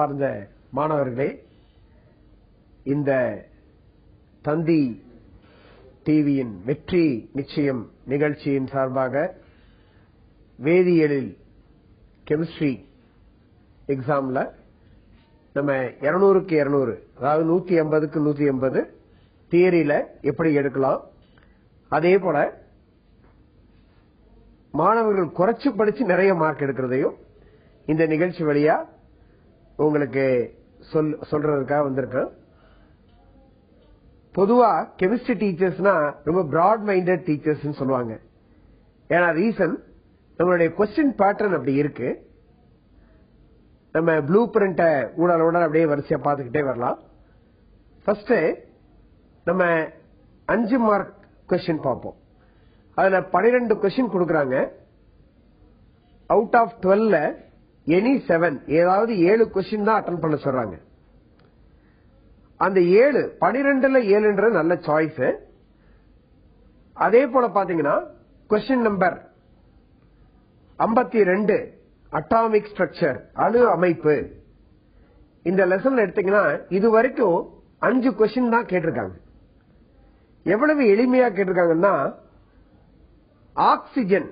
அன்பார்ந்த மாணவர்களே, இந்த தந்தி டிவியின் வெற்றி நிச்சயம் நிகழ்ச்சியின் சார்பாக வேதியியலில் கெமிஸ்ட்ரி எக்ஸாம்ல நம்ம 200க்கு 200, அதாவது 180க்கு 180 தியரியில எப்படி எடுக்கலாம், அதே போல மாணவர்கள் குறைச்சு படிச்சு நிறைய மார்க் எடுக்கிறதையும் இந்த நிகழ்ச்சி வழியா உங்களுக்கு சொல்றதுக்காக வந்திருக்கேன். பொதுவா கெமிஸ்ட்ரி டீச்சர்ஸ்னா ரொம்ப பிராட் மைண்டட் டீச்சர்ஸ் சொல்லுவாங்க. ஏன்னா ரீசன் நம்மளுடைய கொஸ்டின் பேட்டர்ன் அப்படி இருக்கு. நம்ம ப்ளூ பிரிண்ட ஊழலோட அப்படியே வரிசையா பார்த்துக்கிட்டே வரலாம். ஃபர்ஸ்ட் நம்ம 5 மார்க் கொஸ்டின் பார்ப்போம். அதுல 12 கொஸ்டின் கொடுக்கறாங்க. அவுட் ஆஃப் 12ல எனி 7, ஏதாவது 7 கொஸ்டின் தான் அட்டெண்ட் பண்ண சொல்றாங்க. அந்த 7, 12ல 7ன்ற நல்ல சாய்ஸ். அதே போல பாத்தீங்கன்னா கொஸ்டின் நம்பர் 52 அட்டாமிக் ஸ்ட்ரக்சர், அணு அமைப்பு. இந்த லெசன் எடுத்தீங்கன்னா இது வரைக்கும் 5 கொஸ்டின் தான் கேட்டிருக்காங்க. எவ்வளவு எளிமையா கேட்டிருக்காங்கன்னா, ஆக்சிஜன்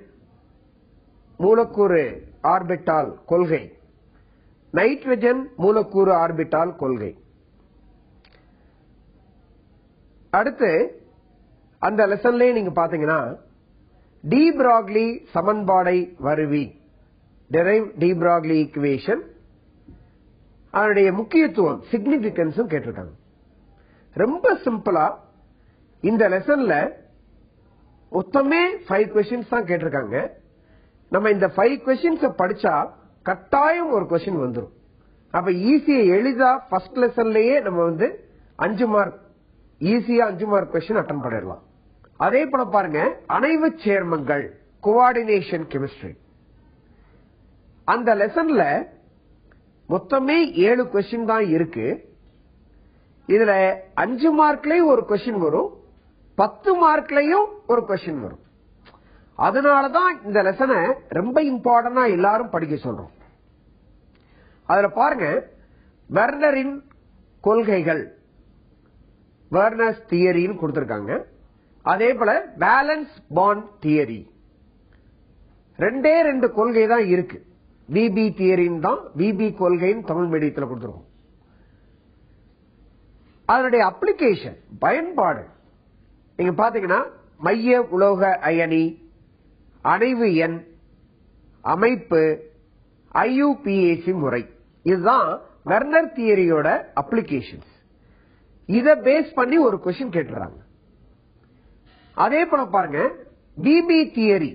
மூலக்கூறு ஆர்பிட்டால் கொள்கை, நைட்ரஜன் மூலக்கூறு ஆர்பிட்டால் கொள்கை. அடுத்து அந்த லெசன்லயே நீங்க பாத்தீங்கன்னா டி பிராக்லி சமன்பாடை வருவி, டெரைவ் டி பிராக்லி ஈக்குவேஷன், அதனுடைய முக்கியத்துவம் சிக்னிபிகன்ஸும் கேட்டிருக்காங்க. ரொம்ப சிம்பிளா இந்த லெசன்ல மொத்தமே 5 கொஸ்டின்ஸ் தான் கேட்டிருக்காங்க. நம்ம இந்த 5 கொஸ்டின்ஸ் படிச்சா கட்டாயம் ஒரு கொஸ்டின் வந்துடும். அப்ப ஈஸியா எளிதா ஃபர்ஸ்ட் லெசன்லயே நம்ம 5 மார்க் ஈஸியா 5 மார்க் கொஸ்டின் அட்டெண்ட் பண்ணிடலாம். அதே போல பாருங்க, அணைவு சேர்மங்கள், கோஆர்டினேஷன் கெமிஸ்ட்ரி. அந்த லெசன்ல மொத்தமே 7 கொஸ்டின் தான் இருக்கு. இதுல 5 மார்க்லயும் ஒரு கொஸ்டின் வரும், 10 மார்க்லயும் ஒரு கொஸ்டின் வரும். அதனாலதான் இந்த லெசனை ரொம்ப இம்பார்ட்டன்டா எல்லாரும் படிக்க சொல்றோம். அதுல பாருங்க, வெர்னரின் கொள்கைகள், வெர்னர்ஸ் தியரின்னு கொடுத்திருக்காங்க. அதே போல வேலன்ஸ் பாண்ட் தியரி. 2 கொள்கை தான் இருக்கு. விபி தியரின்னு தான், விபி கொள்கைன்னு தமிழ் மீடியத்தில் கொடுத்திருக்கோம். அதனுடைய அப்ளிகேஷன், பயன்பாடு நீங்க பாத்தீங்கன்னா மைய உலோக அயனி, அணைவு எண், அமைப்பு, IUPAC முறை. இதுதான் வெர்னர் தியரியோட அப்ளிகேஷன்ஸ். இத பேஸ் பண்ணி ஒரு கொஸ்டின் கேட்டுறாங்க. அதே போல பாருங்க, விபி தியரி,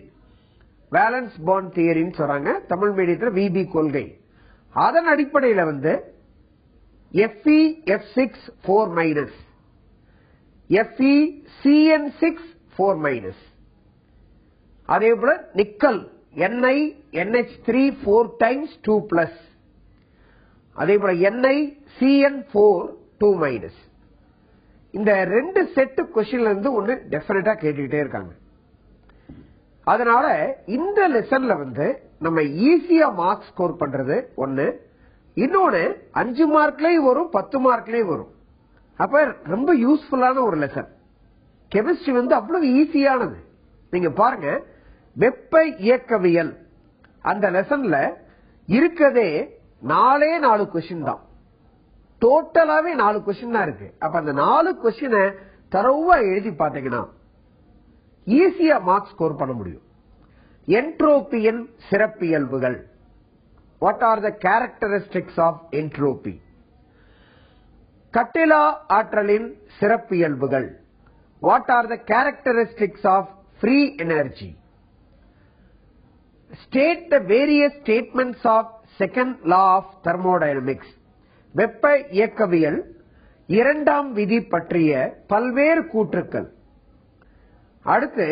வேலன்ஸ் பாண்ட் தியரின்னு சொல்றாங்க தமிழ் மீடியத்தில், விபி கொள்கை. அதன் அடிப்படையில் Fe F6 4-, Fe CN6 4-. அதே போல நிக்கல் Ni NH3 4 times 2+, அதே போல Ni CN4 2-. இந்த 2 செட் கொஸ்டின்ல இருந்து ஒன்னு டெஃபினட்டா கேட்டுக்கிட்டே இருக்காங்க. அதனால இந்த லெசன்ல நம்ம ஈஸியா மார்க் ஸ்கோர் பண்றது ஒன்னு, இன்னொன்னு 5 மார்க்லயும் வரும், 10 மார்க்லயும் வரும். அப்ப ரொம்ப யூஸ்ஃபுல்லான ஒரு லெசன். கெமிஸ்ட்ரி அவ்வளவு ஈஸியானது. நீங்க பாருங்க, வெப்ப இயக்கவியல் அந்த லெசன்ல இருக்கதே 4 கொஸ்டின் தான். டோட்டலாவே 4 கொஸ்டின் தான் இருக்கு. அப்ப அந்த 4 கொஸ்டினை தரவா எழுதி பாத்தீங்கன்னா ஈஸியா மார்க் ஸ்கோர் பண்ண முடியும். என்ட்ரோபியின் சிறப்பியல்புகள், what are the characteristics of entropy. கட்டிலா ஆற்றலின் சிறப்பியல்புகள், what are the characteristics of free energy. State the various statements of second law of thermodynamics. வெப்ப இயக்கவியல் 2ஆம் விதி பற்றிய பல்வேறு கூற்றுக்கள். அடுத்து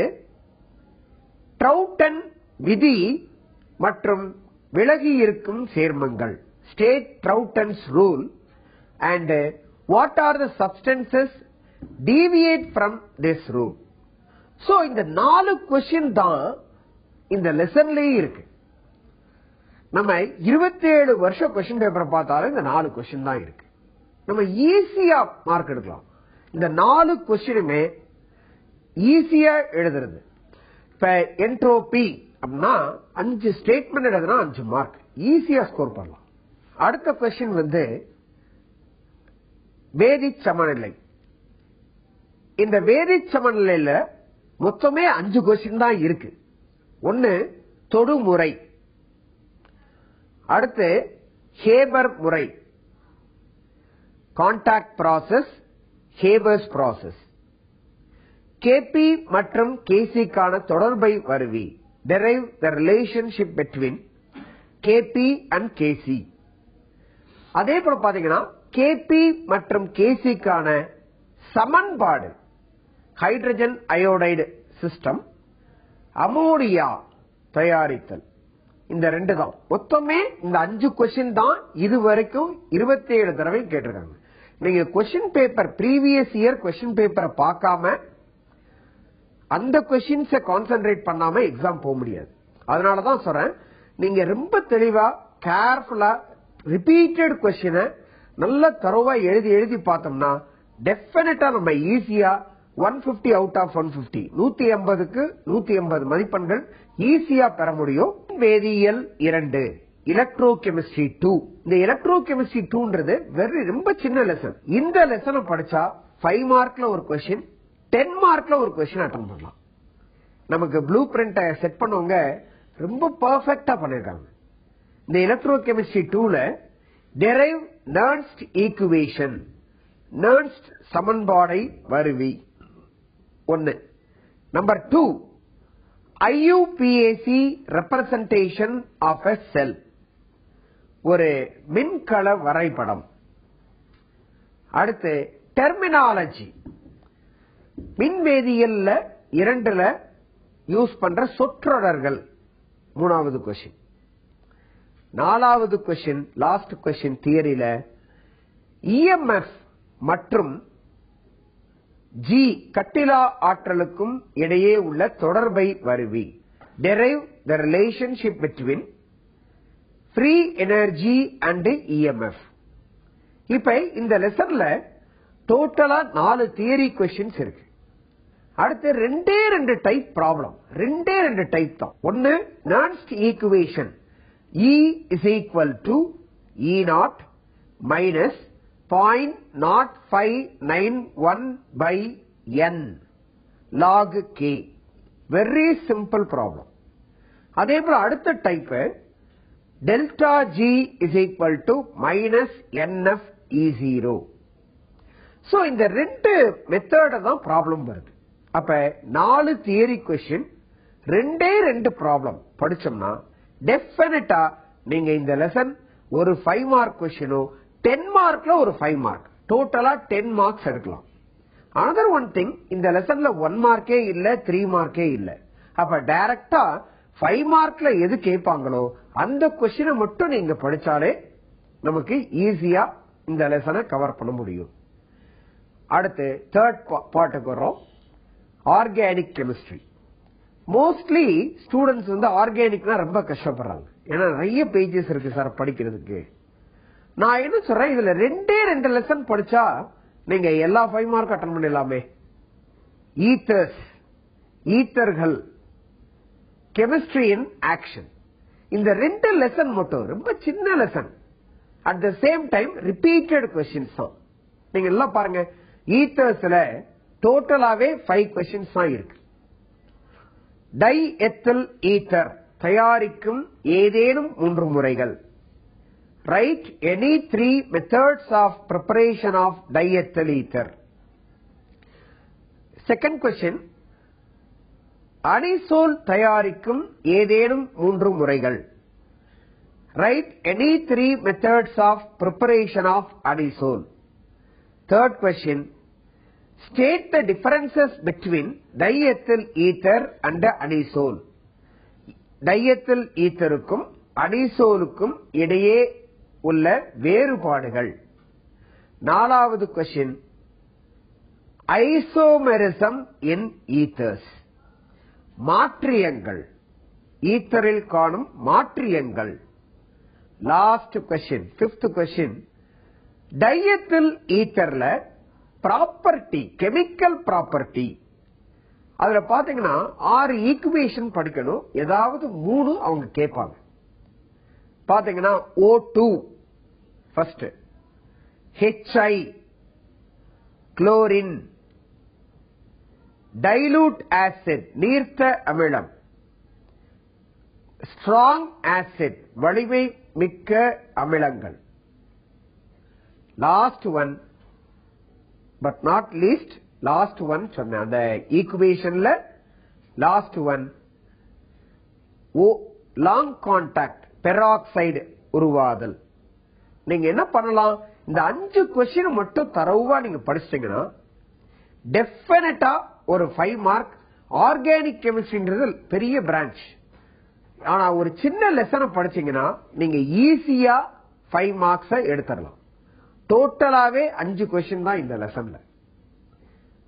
ட்ரவுட்டன் விதி மற்றும் விலகி இருக்கும் சேர்மங்கள், state Trouton's rule, and what are the substances deviate from this rule. So இந்த 4 கொஸ்டின் தான் இந்த லெசன்லயே இருக்கு. நம்ம 27 வருஷம் கொஸ்டின் பேப்பரை பார்த்தாலும் இந்த 4 கொஸ்டின் தான் இருக்கு. நம்ம ஈஸியா மார்க் எடுக்கலாம். இந்த 4 கொஸ்டினுமே ஈஸியா எழுதுறது. இப்ப என்ட்ரோபி அப்படின்னா 5 ஸ்டேட்மெண்ட் எழுதுனா 5 மார்க் ஈஸியா ஸ்கோர் பண்ணலாம். அடுத்த கொஸ்டின் வேதிச் சமநிலை. இந்த வேதிச் சமநிலையில மொத்தமே 5 கொஸ்டின் தான் இருக்கு. ஒன்னு தொடுமுறை, அடுத்து ஹேபர் முறை, contact process, Haber's process. KP மற்றும் கேசிக்கான தொடர்பை வருவி. derive the relationship between KP and KC. அதே போல பாத்தீங்கன்னா கேபி மற்றும் கேசிக்கான சமன்பாடு ஹைட்ரஜன் அயோடைடு சிஸ்டம், அமோனியா தயாரித்தல். இந்த 2 தான். மொத்தமே இந்த 5 கொஸ்டின் தான் இதுவரைக்கும் 27 தடவை கேட்டிருக்காங்க. நீங்க question paper previous year question பேப்பரை பார்க்காம அந்த கொஸ்டின்ஸை கான்சென்ட்ரேட் பண்ணாம எக்ஸாம் போக முடியாது. அதனாலதான் சொல்றேன், நீங்க ரொம்ப தெளிவா கேர்ஃபுல்லா ரிப்பீட்டட் கொஸ்டினை நல்ல தரோவா எழுதி பார்த்தோம்னா டெஃபினட்டா நம்ம ஈஸியா 150 அவுட் ஆஃப் 150 150க்கு 180 மதிப்பெண்கள் ஈஸியா பெற முடியும். வேதியியல் 2, எலக்ட்ரோ கெமிஸ்ட்ரி 2. இந்த எலக்ட்ரோ கெமிஸ்ட்ரி 2ன்றது ரொம்ப சின்ன லெசன். இந்த லெசனை படிச்சா 5 மார்க்ல ஒரு கொஸ்டின், 10 மார்க்ல ஒரு கொஸ்டின் அட்டெண்ட் பண்ணலாம். நமக்கு ப்ளூ பிரிண்ட் செட் பண்ணவங்க ரொம்ப பெர்ஃபெக்ட்டா பண்ணிருக்காங்க. இந்த எலக்ட்ரோ கெமிஸ்ட்ரி 2ல derive Nernst equation, Nernst சமன்பாடை வருவி. 1. Number 2, IUPAC representation of a cell, ஒரு மின்கல வரைபடம். அடுத்து டெர்மினாலஜி, மின்வேதியியல்ல 2ல யூஸ் பண்ற சொற்றொடர்கள். 3வது கொஸ்டின். 4வது கொஸ்டின், லாஸ்ட் கொஸ்டின் தியரியில இஎம்எஃப் மற்றும் ஜி கட்டிலா ஆற்றலுக்கும் இடையே உள்ள தொடர்பை வருவி. derive the relationship between free energy and EMF. இப்ப இந்த லெசன்ல டோட்டலா 4 தியரி கொஸ்டின்ஸ் இருக்கு. அடுத்து 2 டைப் ப்ராப்ளம், 2 டைப் தான். ஒன்னு Nernst equation, E is equal to E0 minus 0.0591 by N log K. Very simple problem. அதே போல அடுத்த type delta G is equal to minus NF E0. So இந்த 2 மெத்தட் தான் problem வருது. அப்ப 4 தியரி கொஸ்டின், 2 ப்ராப்ளம் படிச்சோம்னா டெஃபினட்டா நீங்க இந்த லெசன் ஒரு 5 மார்க் கொஸ்டினோ 10 மார்க்ல ஒரு 5 மார்க், டோட்டலா 10 மார்க்ஸ் எடுக்கலாம். அனதர் ஒன் திங், இந்த லெசன்ல 1 மார்க்கே இல்ல, 3 மார்க்கே இல்ல. அப்ப டைரக்டா 5 மார்க்ல எது கேட்பாங்களோ அந்த கொஸ்டினை மட்டும் நீங்க படிச்சாலே நமக்கு ஈஸியா இந்த லெசனை கவர் பண்ண முடியும். அடுத்து தேர்ட் பார்ட்டுக்கு வரோம், ஆர்கானிக் கெமிஸ்ட்ரி. மோஸ்ட்லி ஸ்டூடெண்ட்ஸ் ஆர்கானிக்னா ரொம்ப கஷ்டப்படுறாங்க. ஏன்னா நிறைய பேஜஸ் இருக்கு சார் படிக்கிறதுக்கு. நான் என்ன சொல்றேன், இதுல 2 லெசன் படிச்சா நீங்க எல்லா 5 மார்க் அட்டன் பண்ணிடலாமே. ஈத்தர்ஸ், ஈத்தர்கள், கெமிஸ்ட்ரி இன் ஆக்ஷன், இந்த 2 லெசன் மட்டும் ரொம்ப சின்ன லெசன். At the same time repeated questions தான். நீங்க எல்லாம் பாருங்க, ஈத்தர்ஸ்ல டோட்டலாவே 5 கொஸ்டின்ஸ் தான் இருக்கு. டை எத்தில் ஈத்தர் தயாரிக்கும் ஏதேனும் 3 முறைகள். Write any 3 methods of preparation of diethyl ether. Second question, anisole தயாரிக்கும் ஏதேனும் 3 முறைகள். Write any 3 methods of preparation of anisole. Third question, state the differences between diethyl ether and anisole. Diethyl etherக்கும் அனிசோலுக்கும் இடையே உள்ள வேறுபாடுகள். 4வது கொஸ்டின், ஐசோமெரிசம் இன் ஈத்தர்ஸ், மாற்றியங்கள், ஈத்தரில் காணும் மாற்றியங்கள். Last question, 5th question. Diethyl ஈத்தர்ல ப்ராப்பர்ட்டி, கெமிக்கல் ப்ராப்பர்ட்டி, அதுல பாத்தீங்கன்னா 6 ஈக்குவேஷன் படிக்கணும். ஏதாவது 3 அவங்க கேட்பாங்க. பாத்தீங்கன்னா O2 first, HI chlorine, dilute acid நீர்த்த அமிலம், ஸ்ட்ராங் ஆசிட் வலிமை மிக்க அமிலங்கள். Last one but not least, last one சொன்ன அந்த ஈக்குவேஷன்ல last one long contact peroxide உருவாதல். நீங்க என்ன பண்ணலாம், இந்த 5 கொஸ்டின் மட்டும் தரவா நீங்க படிச்சிட்டீங்கன்னா டெஃபினட்டா ஒரு 5 மார்க். ஆர்கானிக் கெமிஸ்ட்ரின்றது பெரிய பிரான்ச். ஆனா ஒரு சின்ன லெசனை படிச்சீங்கன்னா நீங்க ஈஸியா 5 மார்க்ஸ் எடுத்துடலாம். டோட்டலாவே 5 கொஸ்டின் தான் இந்த லெசன்ல.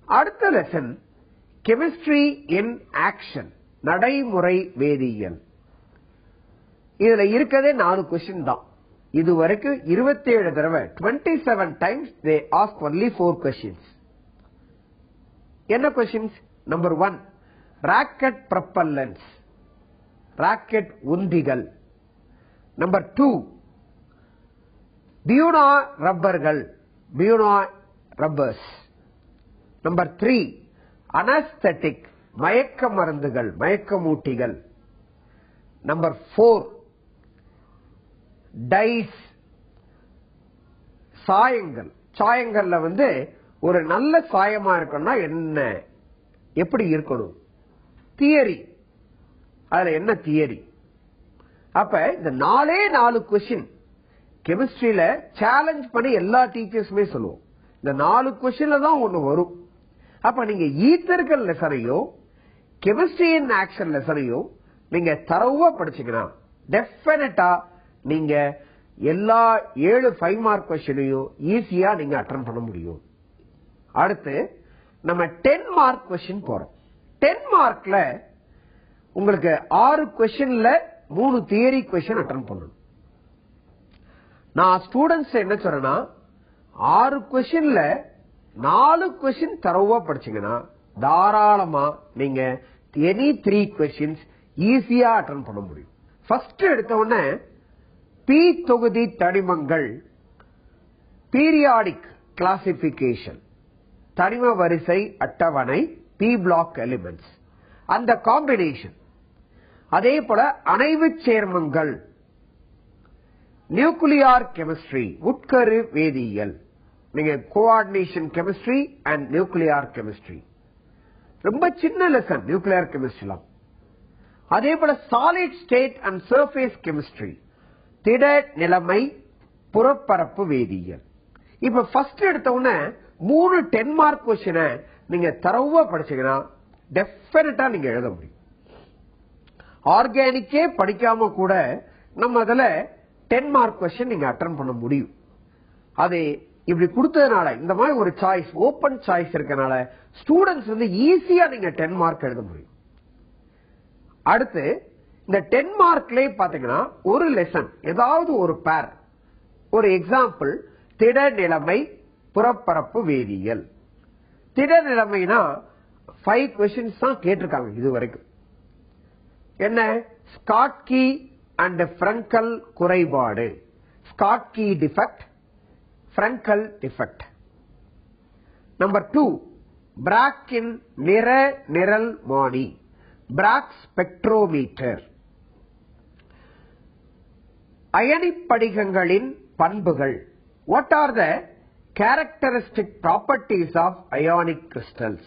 அடுத்த லெசன் கெமிஸ்ட்ரி இன் ஆக்ஷன், நடைமுறை வேதியியல். இதுல இருக்கதே 4 கொஸ்டின் தான். இது வரைக்கும் 27 தடவை 27 times they ask only 4 questions. என்ன questions? Number 1 rocket propellants, rocket உந்திகள். நம்பர் 2 பியூனோ ரப்பர்கள், பியூனோ ரப்பர்ஸ். நம்பர் 3 அனஸ்தெட்டிக், மயக்க மருந்துகள், மயக்கமூட்டிகள். நம்பர் 4 டைஸ், சாயங்கள். சாயங்கள்ல ஒரு நல்ல சாயமா இருக்கணும்னா என்ன, எப்படி இருக்கணும், தியரி. அதுல என்ன தியரி? அப்ப இந்த 4 கொஸ்டின் கெமிஸ்ட்ரியில சேலஞ்ச் பண்ணி எல்லா டீச்சர்ஸுமே சொல்லுவோம். இந்த 4 கொஸ்டின்ல தான் ஒண்ணு வரும். அப்ப நீங்க ஈத்தர்கள் லெசனையோ கெமிஸ்ட்ரி இன் ஆக்ஷன் லெசனையோ நீங்க தரவா படிச்சீங்கன்னா டெஃபினட்டா நீங்க எல்லா 7 5 மார்க் கொஸ்டினையும் ஈஸியா நீங்க அட்டெண்ட் பண்ண முடியும். அடுத்து நம்ம 10 மார்க் கொஸ்டின் போறோம். 10 மார்க்ல உங்களுக்கு 6 கொஸ்டின்ல 3 தியரி கொஸ்டின் அட்டெண்ட் பண்ணணும். நான் ஸ்டூடெண்ட்ஸ் என்ன சொல்றேன்னா 6 கொஸ்டின்ல 4 கொஸ்டின் தரவா படிச்சீங்கன்னா தாராளமா நீங்க எனி 3 கொஸ்டின்ஸ் ஈஸியா அட்டெண்ட் பண்ண முடியும். ஃபர்ஸ்ட் எடுத்த உடனே பி தொகுதி தனிமங்கள், பீரியாடிக் கிளாசிபிகேஷன், தனிம வரிசை அட்டவணை, பி பிளாக் எலிமெண்ட்ஸ், அந்த காம்பினேஷன். அதே போல அணைவு சேர்மங்கள், நியூக்ளியார் கெமிஸ்ட்ரி, உட்கரு வேதியியல். நீங்க coordination chemistry and nuclear chemistry ரொம்ப சின்ன லெசன் நியூக்ளியார் கெமிஸ்ட்ரிலாம். அதே போல solid state and surface chemistry, திட நிலைமை புறப்பரப்பு வேதியியல். இப்ப ஃபர்ஸ்ட் எடுத்த உடனே 3 10 மார்க் கொஸ்டினை நீங்க தரவா படிச்சீங்கன்னா டெஃபினட்டா நீங்க எழுத முடியும். ஆர்கானிக்கே படிக்காம கூட நம்ம அதுல 10 மார்க் கொஸ்டின் நீங்க அட்டெண்ட் பண்ண முடியும். அது இப்படி கொடுத்ததுனால இந்த மாதிரி ஒரு சாய்ஸ், ஓபன் சாய்ஸ் இருக்கனால ஸ்டூடெண்ட்ஸ் ஈஸியா நீங்க 10 மார்க் எழுத முடியும். அடுத்து இந்த 10 மார்க்லயே பாத்தீங்கன்னா ஒரு லெசன் ஏதாவது ஒரு பேர், ஒரு எக்ஸாம்பிள் திட நிலைமை புறப்பரப்பு வேதியியல். திட நிலைமைனா 5 கொஸ்டின்ஸ் தான் கேட்டிருக்காங்க இது வரைக்கும். என்ன? ஸ்காட்கி அண்ட் ஃப்ரெங்கல் குறைபாடு, Schottky defect, Frenkel defect. Number 2 பிராக்கின் நிற நிரல் மானி, பிராக் ஸ்பெக்ட்ரோமீட்டர். அயனிப்படிகங்களின் பண்புகள், what are the characteristic properties of ionic crystals.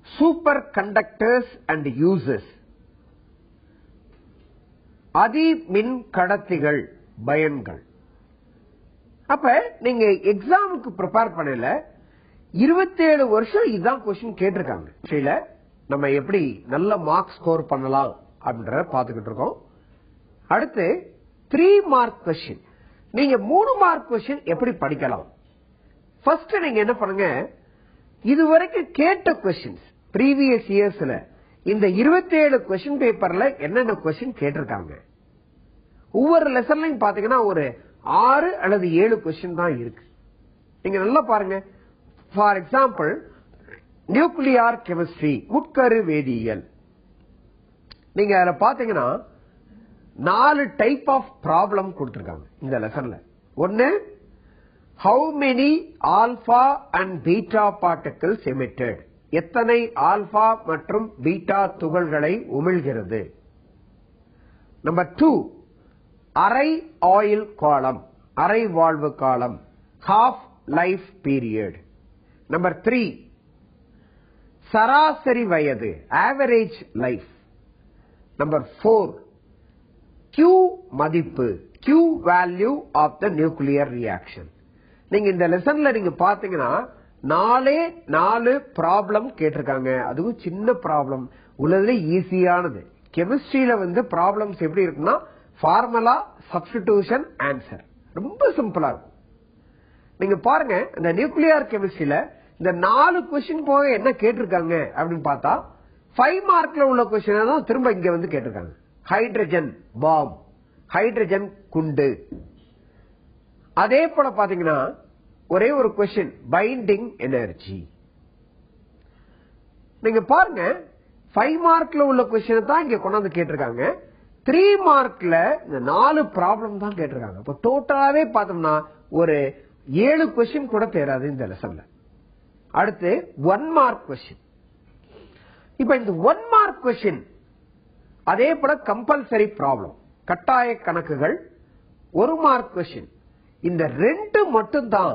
Superconductors and uses, அதிமின் கடத்திகள், பயன்கள். அப்ப நீங்க எக்ஸாமுக்கு ப்ரிப்பேர் பண்ணல 27 வருஷம் இதுதான் கொஸ்டின் கேட்டிருக்காங்க. சரில நம்ம எப்படி நல்ல மார்க் ஸ்கோர் பண்ணலாம் அப்படின்றத பாத்துக்கிட்டு இருக்கோம். அடுத்து 3 மார்க் கொஸ்டின், நீங்க 3 மார்க் கொஸ்டின் எப்படி படிக்கலாம்? ஃபர்ஸ்ட் நீங்க என்ன பண்ணுங்க, இதுவரைக்கும் கேட்ட கொஸ்டின்ஸ் ப்ரீவியஸ் இயர்ஸ்ல இந்த 27 கொஸ்டின் பேப்பர்ல என்னென்ன கொஸ்டின் கேட்டிருக்காங்க ஒவ்வொரு லெசன்லையும் பாத்தீங்கன்னா ஒரு 6 அல்லது 7 கொஸ்டின் தான் இருக்கு. நீங்க நல்லா பாருங்க. ஃபார் எக்ஸாம்பிள் நியூக்ளியார் கெமிஸ்ட்ரி, உட்கரு வேதியியல். நீங்க அதுல பாத்தீங்கன்னா 4 டைப் ஆஃப் ப்ராப்ளம் கொடுத்திருக்காங்க இந்த லெசன்ல. ஒன்னு, how many alpha and beta particles emitted, எத்தனை ஆல்பா மற்றும் பீட்டா துகள்களை உமிழ்கிறது. நம்பர் 2, அரை ஆயில் காலம், அரை வாழ்வு காலம், half life period. நம்பர் 3, சராசரி வயது, ஆவரேஜ் லைஃப். நம்பர் 4, Q மதிப்பு, Q value of the nuclear reaction. நீங்க இந்த லெசன்ல நீங்க பாத்தீங்கன்னா 4 ப்ராப்ளம் கேட்டிருக்காங்க. அதுவும் சின்ன ப்ராப்ளம், உள்ளதுல ஈஸியானது. கெமிஸ்ட்ரியில ப்ராப்ளம்ஸ் எப்படி இருக்குன்னா ஃபார்முலா, சப்ஸ்டிடியூஷன், ஆன்சர், ரொம்ப சிம்பிளா இருக்கும். நீங்க பாருங்க, இந்த நியூக்ளியர் கெமிஸ்ட்ரியில இந்த 4 கொஸ்டின் போக என்ன கேட்டிருக்காங்க அப்படின்னு பார்த்தா 5 மார்க்ல உள்ள கொஸ்டின் தான் திரும்ப இங்க கேட்டிருக்காங்க. ஹைட்ரஜன் பாம், ஹைட்ரஜன் குண்டு. அதே போல பாத்தீங்கன்னா ஒரே ஒரு கொஸ்டின், பைண்டிங் எனர்ஜி. நீங்க பாருங்க, 5 மார்க்ல உள்ள கொஸ்டின் தான் இங்க கொண்டாந்து கேட்டிருக்காங்க. 3 மார்க்ல இந்த 4 ப்ராப்ளம் தான் கேட்டிருக்காங்க. இப்ப டோட்டலாவே பார்த்தோம்னா ஒரு 7 கொஸ்டின் கூட தேராது இந்த லெசன்ல. அடுத்து 1 மார்க் கொஸ்டின். இப்ப இந்த 1 மார்க் கொஸ்டின் அதே போல கம்பல்சரி ப்ராப்ளம், கட்டாய கணக்குகள், 1 மார்க் கொஸ்டின். இந்த 2 மட்டும் தான்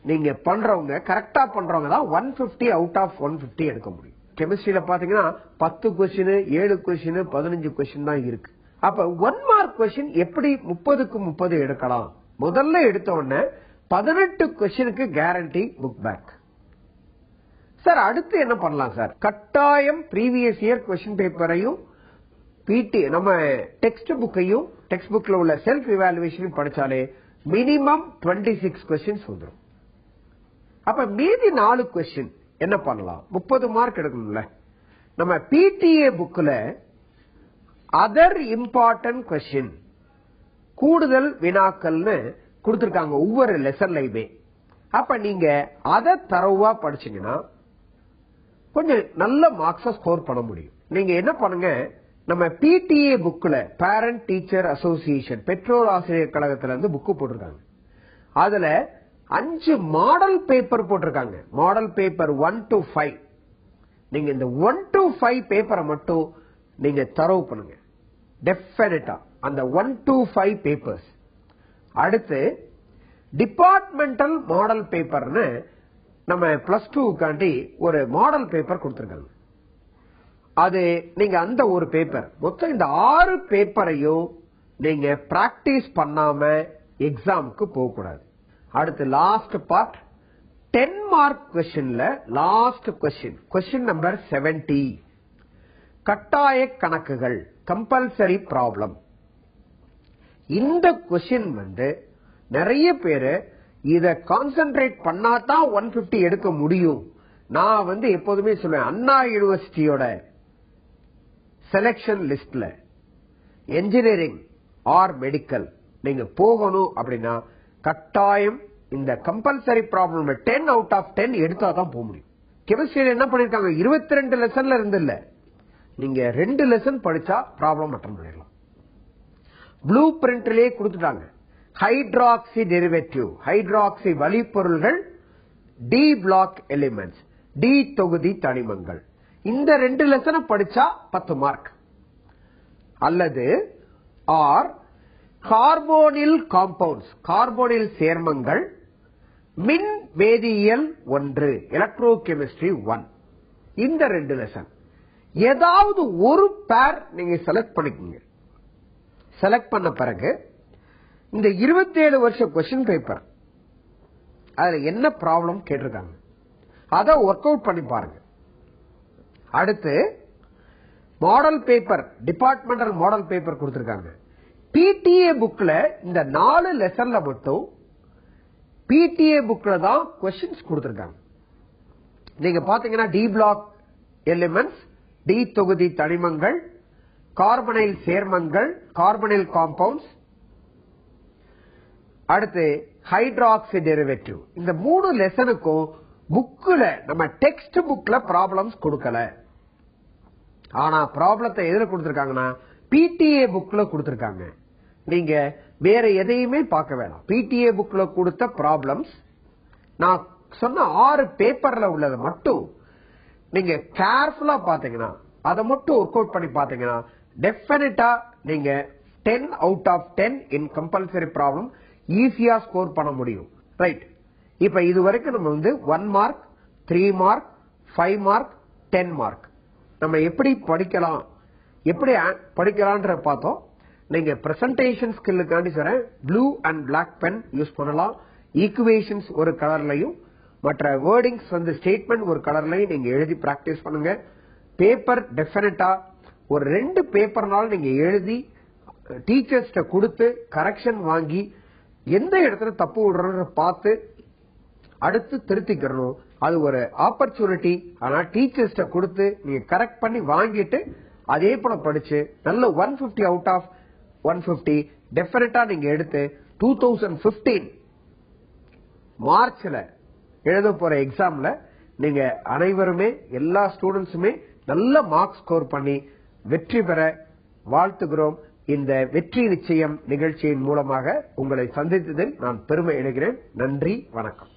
நீங்க பண்றவங்க, கரெக்டா பண்றவங்க தான் 150 அவுட் ஆஃப் 150 எடுக்க முடியும். கெமிஸ்ட்ரியில பாத்தீங்கன்னா 10 கொஸ்டின், 7 கொஸ்டின், 15 கொஸ்டின் தான் இருக்கு. அப்ப 1 மார்க் கொஸ்டின் எப்படி 30க்கு 30 எடுக்கலாம்? முதல்ல எடுத்த உடனே 18 கொஸ்டினுக்கு கேரண்டி புக் பேக். சார் அடுத்து என்ன பண்ணலாம் சார்? கட்டாயம் ப்ரீவியஸ் இயர் கொஸ்டின் பேப்பரையும் பிடி நம்ம டெக்ஸ்ட் புக்கையும், டெக்ஸ்ட் புக்ல உள்ள செல்ஃப் இவாலுவேஷன் படிச்சாலே மினிமம் 26 கொஸ்டின்ஸ் வந்துடும். அப்ப மீதி 4 கொஸ்டின் என்ன பண்ணலாம்? 30 மார்க் எடுக்கணும்ல. நம்ம பிடிஏ புக்ல அதர் இம்பார்ட்டன்ட் கொஸ்டின், கூடுதல் வினாக்கள்னு கொடுத்திருக்காங்க ஒவ்வொரு லெசன்லயுமே. அப்ப நீங்க அதை தரவா படிச்சீங்கன்னா கொஞ்சம் நல்ல மார்க்ஸ் ஸ்கோர் பண்ண முடியும். நீங்க என்ன பண்ணுங்க, நம்ம பிடிஏ புக்ல பேரண்ட் டீச்சர் அசோசியேஷன், பெற்றோர் ஆசிரியர் கழகத்துல இருந்து புக்கு போட்டிருக்காங்க. அதுல 5 மாடல் பேப்பர் போட்டிருக்காங்க. Model paper 1 to 5. நீங்க இந்த 1 to 5 பேப்பரை மட்டும் நீங்க தரவு பண்ணுங்க டெஃபினட்டா, அந்த 1 to 5 பேப்பர்ஸ். அடுத்து டிபார்ட்மெண்டல் மாடல் பேப்பர்னு நம்ம +2 காண்டி ஒரு மாடல் பேப்பர் கொடுத்திருக்காங்க. அது நீங்க அந்த ஒரு பேப்பர், மொத்தம் இந்த 6 பேப்பரையும் நீங்க பிராக்டிஸ் பண்ணாம எக்ஸாமுக்கு போக கூடாது. அடுத்து லாஸ்ட் பார்ட் 10 மார்க் கொஸ்டின்ல லாஸ்ட் கொஸ்டின், கொஸ்டின் நம்பர் 70, கட்டாய கணக்குகள், கம்பல்சரி ப்ராப்ளம். இந்த கொஸ்டின் நிறைய பேரு இத கான்சென்ட்ரேட் பண்ணாதான் 150 எடுக்க முடியும். நான் எப்போதுமே சொல்லுவேன், அண்ணா யூனிவர்சிட்டியோட செலக்ஷன் லிஸ்ட்ல என்ஜினியரிங் ஆர் மெடிக்கல் நீங்க போகணும் அப்படின்னா கட்டாயம் இந்த கம்பல்சரி ப்ராப்ளம் 10 அவுட் ஆஃப் 10 எடுத்தாதான் போக முடியும். கெமிஸ்ட்ரியில என்ன பண்ணிருக்காங்க, 22 லெசன்ல இருந்து இல்ல, நீங்க 2 லெசன் படிச்சா ப்ராப்ளம் அட்டெண்ட் பண்ணிடலாம். ப்ளூ பிரிண்ட்லயே கொடுத்துட்டாங்க. ஹைட்ராக்சி டெரிவேட்டிவ், ஹைட்ராக்சி வழிப்பொருள்கள், டி பிளாக் எலிமெண்ட்ஸ், டி தொகுதி தனிமங்கள். இந்த 2 லெசனை படிச்சா 10 மார்க். அல்லது ஆர் கார்போனில் காம்பவுண்ட்ஸ், கார்போனில் சேர்மங்கள், மின் வேதியியல் 1, எலக்ட்ரோ கெமிஸ்ட்ரி 1. இந்த 2 லெசன் ஏதாவது ஒரு பேர் நீங்க செலக்ட் பண்ணிக்கோங்க. செலக்ட் பண்ண பிறகு இந்த 27 வருஷ கொஸ்டின் பேப்பர் அதுல என்ன ப்ராப்ளம் கேட்டிருக்காங்க அதை ஒர்க் அவுட் பண்ணி பாருங்க. அடுத்து model paper, departmental model paper கொடுத்திருக்காங்க. பிடிஏ புக்ல இந்த 4 லெசன்ல மட்டும் பிடிஏ புக்ல தான் கொஸ்டின்ஸ் கொடுத்திருக்காங்க. நீங்க பாத்தீங்கன்னா டி பிளாக் எலிமெண்ட்ஸ், டி தொகுதி தனிமங்கள், கார்பனைல் சேர்மங்கள், கார்பனைல் காம்பவுண்ட்ஸ், அடுத்து ஹைட்ராக்சி டெரிவேட்டிவ். இந்த 3 லெசனுக்கும் புக்ல நம்ம டெக்ஸ்ட் புக்ல ப்ராப்ளம்ஸ் கொடுக்கல. ஆனா ப்ராப்ளத்தை எதுல கொடுத்திருக்காங்கன்னா பிடிஏ புக்ல கொடுத்திருக்காங்க. நீங்க வேற எதையுமே பார்க்க வேணாம். பிடிஏ புக்ல கொடுத்த ப்ராப்ளம்ஸ் நான் சொன்ன 6 பேப்பர்ல உள்ளது மட்டும் நீங்க கேர்ஃபுல்லா பாத்தீங்கன்னா, அதை மட்டும் ஒர்க் அவுட் பண்ணி பாத்தீங்கன்னா டெஃபினட்டா நீங்க 10 out of 10 in compulsory problem ஈஸியா ஸ்கோர் பண்ண முடியும். ரைட். இப்ப இது வரைக்கும் நம்ம 1 மார்க், 3 மார்க், 5 மார்க், 10 மார்க் நம்ம எப்படி படிக்கலாம்ன்ற பார்த்தோம். நீங்க பிரசன்டேஷன் ஸ்கில்லுக்காண்டி சொல்றேன், blue and black pen use பண்ணலாம். ஈக்குவேஷன்ஸ் ஒரு கலர்லையும், மற்ற வேர்டிங்ஸ் ஸ்டேட்மெண்ட் ஒரு கலர்லையும் நீங்க எழுதி பிராக்டிஸ் பண்ணுங்க. பேப்பர் டெஃபினட்டா ஒரு 2 பேப்பர்னால நீங்க எழுதி டீச்சர்ஸ்ட கொடுத்து கரெக்ஷன் வாங்கி எந்த இடத்துல தப்பு விடுறோம்னு பார்த்து அடுத்து திருத்திக்கிறோம். அது ஒரு ஆப்பர்ச்சுனிட்டி. ஆனா டீச்சர்ஸ்ட கொடுத்து நீங்க கரெக்ட் பண்ணி வாங்கிட்டு அதே போல படிச்சு நல்ல 150 out of 150 டெஃபினட்டா நீங்க எடுத்து 2015 மார்ச்ல எழுத போற எக்ஸாம்ல நீங்க அனைவருமே, எல்லா ஸ்டூடெண்ட்ஸுமே நல்ல மார்க் ஸ்கோர் பண்ணி வெற்றி பெற வாழ்த்துகிறோம். இந்த வெற்றி நிச்சயம் நிகழ்ச்சியின் மூலமாக உங்களை சந்தித்ததில் நான் பெருமை அடைகிறேன். நன்றி, வணக்கம்.